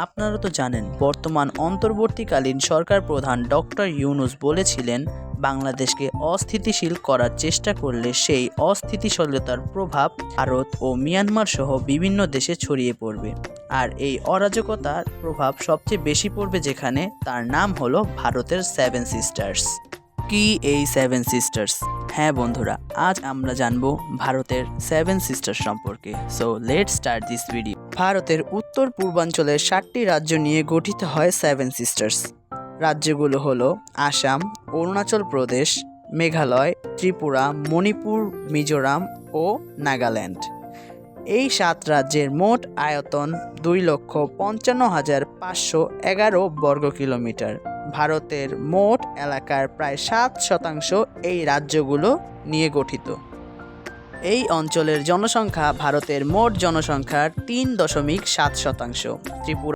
আপনারা তো জানেন বর্তমান অন্তর্বর্তীকালীন সরকার প্রধান ডক্টর ইউনূস বলেছিলেন বাংলাদেশকে অস্থিতিশীল করার চেষ্টা করলে সেই অস্থিতিশীলতার প্রভাব ভারত ও মিয়ানমার সহ বিভিন্ন দেশে ছড়িয়ে পড়বে। আর এই অরাজকতার প্রভাব সবচেয়ে বেশি পড়বে যেখানে, তার নাম হলো ভারতের সেভেন সিস্টার্স। কি এই সেভেন সিস্টার্স? হ্যাঁ বন্ধুরা, আজ আমরা জানবো ভারতের সেভেন সিস্টার্স সম্পর্কে। So let's start this video. ভারতের উত্তর পূর্বাঞ্চলের 7টি রাজ্য নিয়ে গঠিত হয় সেভেন সিস্টার্স। রাজ্যগুলো হলো আসাম, অরুণাচল প্রদেশ, মেঘালয়, ত্রিপুরা, মণিপুর, মিজোরাম ও নাগাল্যান্ড। এই 7 রাজ্যের মোট আয়তন 2,55,511 বর্গ কিলোমিটার। ভারতের মোট এলাকার প্রায় 7% এই রাজ্যগুলো নিয়ে গঠিত। এই অঞ্চলের জনসংখ্যা ভারতের মোট জনসংখ্যার 3.7%। ত্রিপুরা